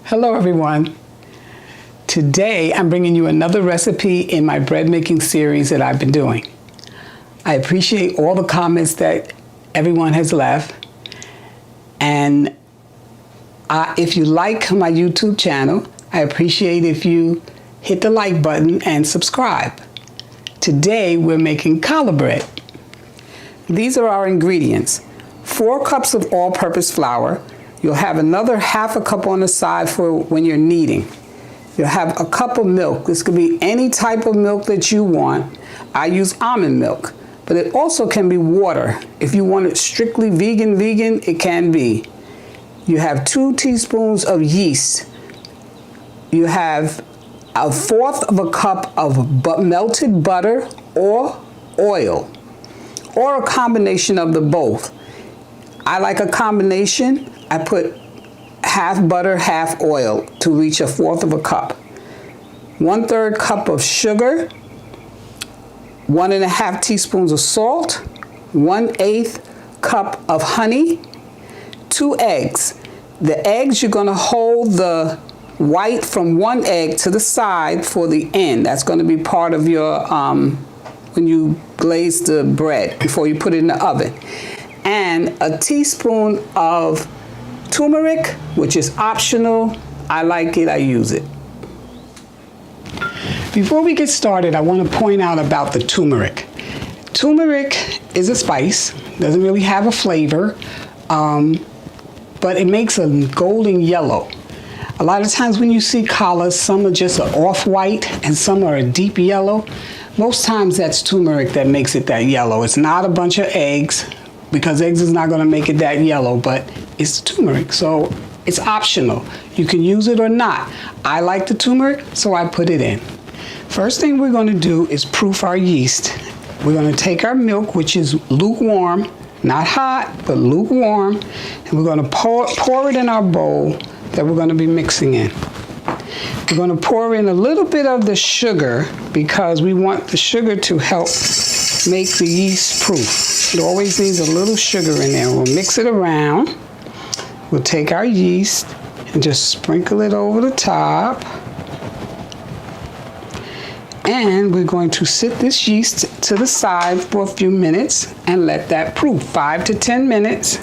Hello everyone. Today I'm bringing you another recipe in my bread making series that I've been doing. I appreciate all the comments that everyone has left, and if you like my YouTube channel, I appreciate if you hit the like button and subscribe. Today we're making challah bread. These are our ingredients: 4 cups of all-purpose flour. You'll have another half a cup on the side for when you're kneading. You'll have a cup of milk. This could be any type of milk that you want. I use almond milk, but it also can be water. If you want it strictly vegan, it can be. You have 2 teaspoons of yeast. You have 1/4 of a cup of melted butter or oil, or a combination of the both. I like a combination. I put half butter, half oil to reach 1/4 of a cup. 1/3 cup of sugar, 1½ teaspoons of salt, 1/8 cup of honey, 2 eggs. The eggs, you're going to hold the white from one egg to the side for the end. That's going to be part of your, when you glaze the bread before you put it in the oven. And a teaspoon of turmeric, which is optional. I like it, I use it. Before we get started, I want to point out about the turmeric. Turmeric is a spice, doesn't really have a flavor, but it makes a golden yellow. A lot of times when you see challahs, some are just an off-white and some are a deep yellow. Most times that's turmeric that makes it that yellow. It's not a bunch of eggs, because eggs is not going to make it that yellow, but it's turmeric, so it's optional. You can use it or not. I like the turmeric, so I put it in. First thing we're going to do is proof our yeast. We're going to take our milk, which is lukewarm, not hot, but lukewarm, and we're going to pour it in our bowl that we're going to be mixing in. We're going to pour in a little bit of the sugar because we want the sugar to help make the yeast proof. It always needs a little sugar in there. We'll mix it around. We'll take our yeast and just sprinkle it over the top. And we're going to sit this yeast to the side for a few minutes and let that proof, 5 to 10 minutes.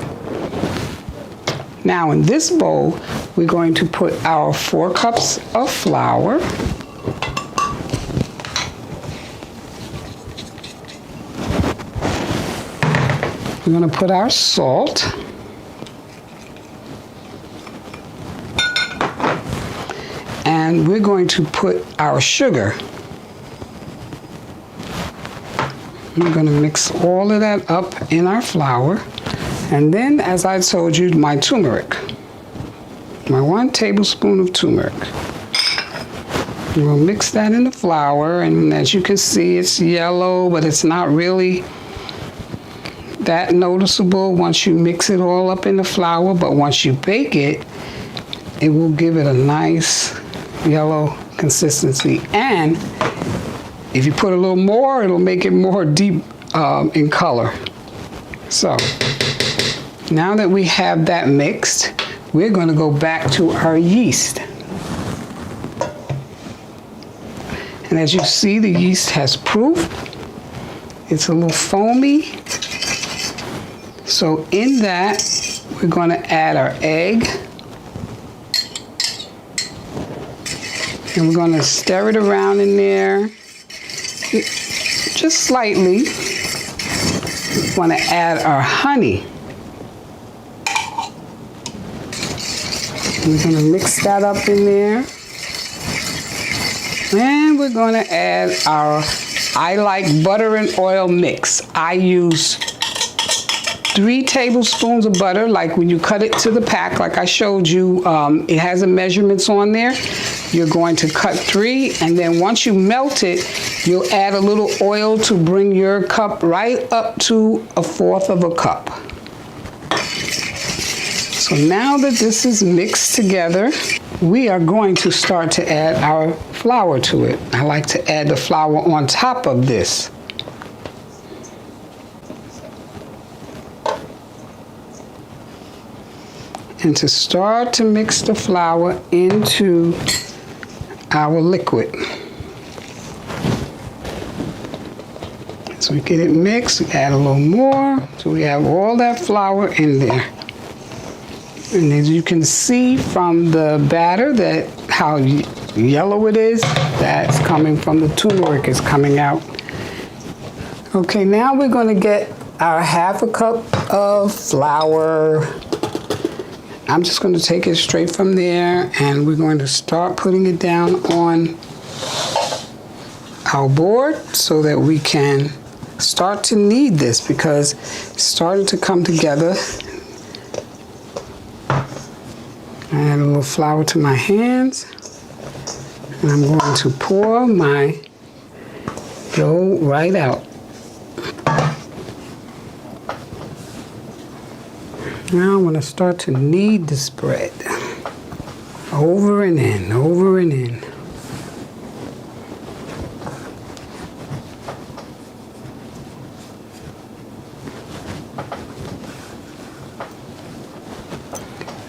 Now in this bowl, we're going to put our 4 cups of flour. We're going to put our salt. And we're going to put our sugar. We're going to mix all of that up in our flour. And then, as I told you, my turmeric. My 1 tablespoon of turmeric. We'll mix that in the flour, and as you can see, it's yellow, but it's not really that noticeable once you mix it all up in the flour. But once you bake it, it will give it a nice yellow consistency. And if you put a little more, it'll make it more deep in color. So now that we have that mixed, we're going to go back to our yeast. And as you see, the yeast has proof. It's a little foamy. So in that, we're going to add our egg. And we're going to stir it around in there just slightly. We want to add our honey. We're going to mix that up in there. And we're going to add our, I like butter and oil mix. I use 3 tablespoons of butter, like when you cut it to the pack, like I showed you, it has the measurements on there. You're going to cut 3, and then once you melt it, you'll add a little oil to bring your cup right up to 1/4 of a cup. So now that this is mixed together, we are going to start to add our flour to it. I like to add the flour on top of this. and to start to mix the flour into our liquid. So we get it mixed, we add a little more, so we have all that flour in there. And as you can see from the batter that how yellow it is, that's coming from the turmeric is coming out. Okay, now we're going to get our 1/2 cup of flour. I'm just going to take it straight from there, and we're going to start putting it down on our board so that we can start to knead this, because it's starting to come together. I add a little flour to my hands, and I'm going to pour my dough right out. Now I'm going to start to knead this bread over and in, over and in.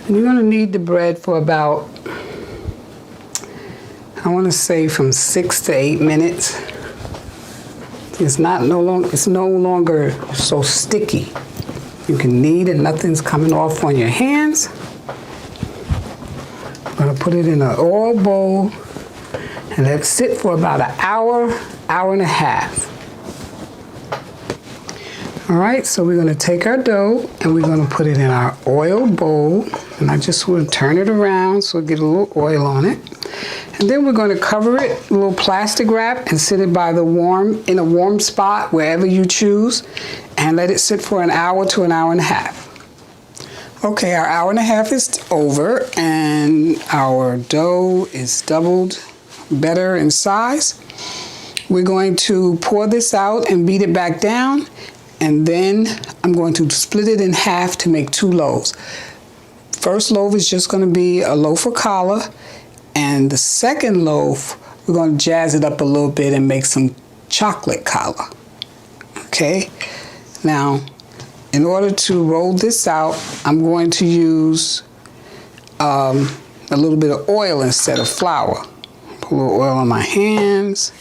And you're going to knead the bread for about, I want to say from 6 to 8 minutes. It's no longer so sticky. You can knead and nothing's coming off on your hands. I'm going to put it in an oil bowl and let it sit for about an hour, hour and a half. All right, so we're going to take our dough and we're going to put it in our oil bowl. And I just want to turn it around so it get a little oil on it. And then we're going to cover it with a little plastic wrap and sit it by in a warm spot, wherever you choose, and let it sit for an hour to an hour and a half. Okay, our hour and a half is over, and our dough is doubled better in size. We're going to pour this out and beat it back down, and then I'm going to split it in half to make 2 loaves. First loaf is just going to be a loaf of challah, and the second loaf, we're going to jazz it up a little bit and make some chocolate challah. Okay, now in order to roll this out, I'm going to use a little bit of oil instead of flour. Put a little oil on my hands,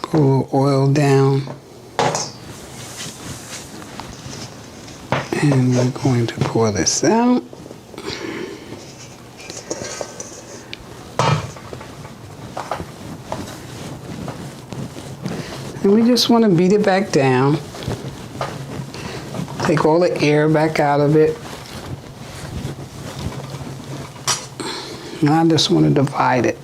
put a little oil down, and we're going to pour this out. And we just want to beat it back down. Take all the air back out of it. And I just want to divide it.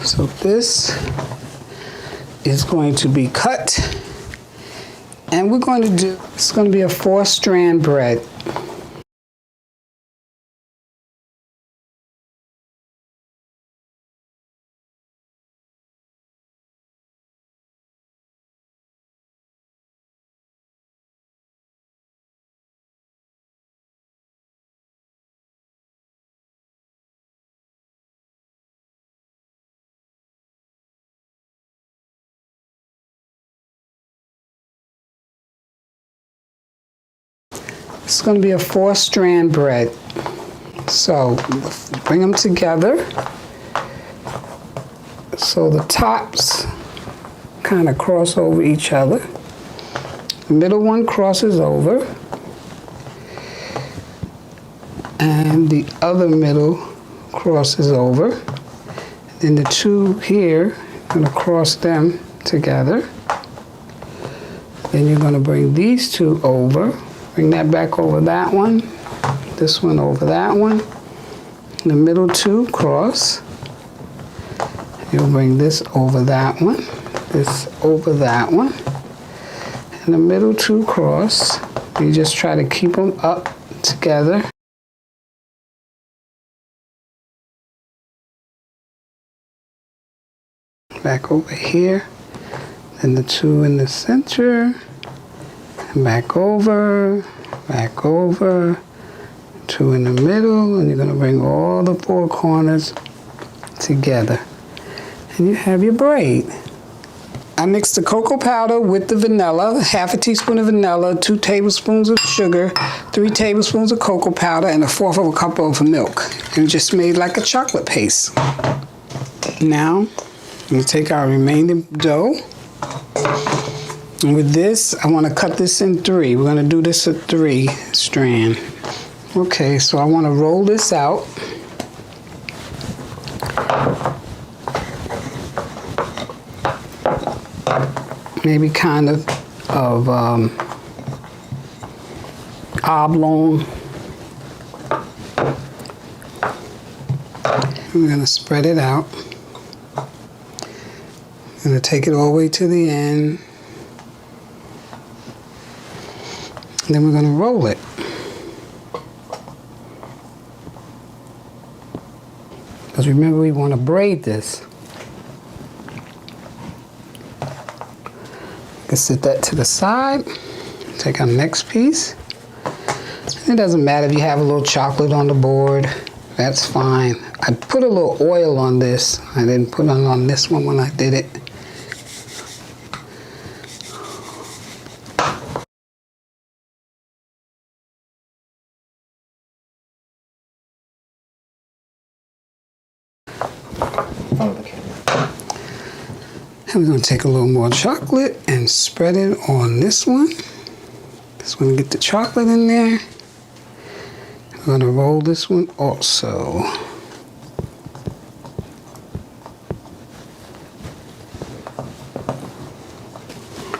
So this is going to be cut. And we're going to do, it's going to be a 4-strand bread. It's going to be a 4-strand bread. So bring them together so the tops kind of cross over each other. The middle one crosses over, and the other middle crosses over. Then the 2 here, I'm going to cross them together. Then you're going to bring these 2 over. Bring that back over that one, this one over that one. The middle 2 cross. You'll bring this over that one, this over that one. And the middle 2 cross. You just try to keep them up together. Back over here. Then the 2 in the center. And back over, 2 in the middle, and you're going to bring all the 4 corners together. And you have your braid. I mixed the cocoa powder with the vanilla, half a teaspoon of vanilla, 2 tablespoons of sugar, 3 tablespoons of cocoa powder, and 1/4 of a cup of milk. And it just made like a chocolate paste. Now, I'm going to take our remaining dough. And with this, I want to cut this in 3. We're going to do this at 3 strand. Okay, so I want to roll this out. Maybe kind of oblong. We're going to spread it out. I'm going to take it all the way to the end. And then we're going to roll it. Because remember, we want to braid this. Let's set that to the side. Take our next piece. It doesn't matter if you have a little chocolate on the board. That's fine. I put a little oil on this. I didn't put it on this one when I did it. And we're going to take a little more chocolate and spread it on this one. Just want to get the chocolate in there. We're going to roll this one also.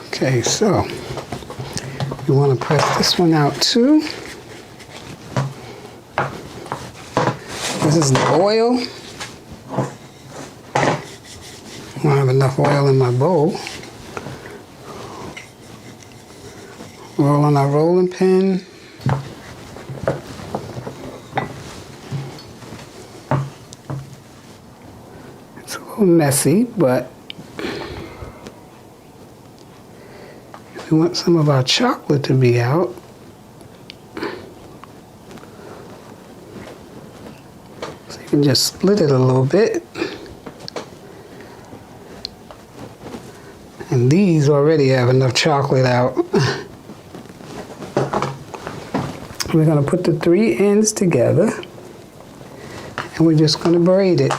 Okay, so you want to press this one out too. This is the oil. I don't have enough oil in my bowl. Roll on our rolling pin. It's a little messy, but if we want some of our chocolate to be out, so you can just split it a little bit. And these already have enough chocolate out. We're going to put the 3 ends together and we're just going to braid it.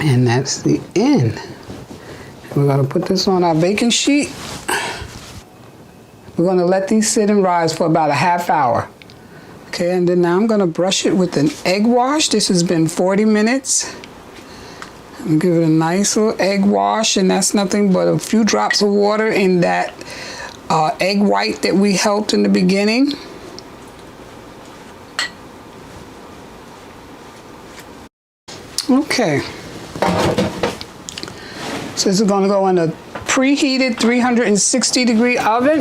And that's the end. We're going to put this on our baking sheet. We're going to let these sit and rise for about a half hour. Okay, and then now I'm going to brush it with an egg wash. This has been 40 minutes. I'm give it a nice little egg wash, and that's nothing but a few drops of water in that egg white that we helped in the beginning. Okay. So this is going to go in a preheated 360-degree oven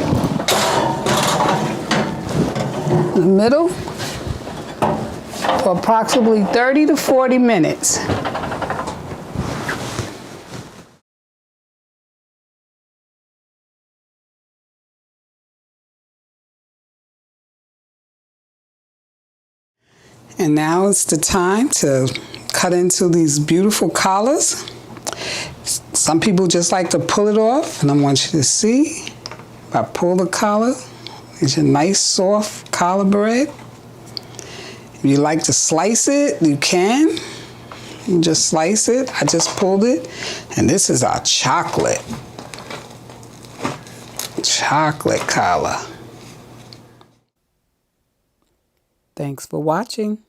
in the middle for approximately 30 to 40 minutes. And now it's the time to cut into these beautiful collars. Some people just like to pull it off, and I want you to see. If I pull the collar, it's a nice soft challah bread. If you like to slice it, you can. You just slice it. I just pulled it. And this is our chocolate challah. Thanks for watching.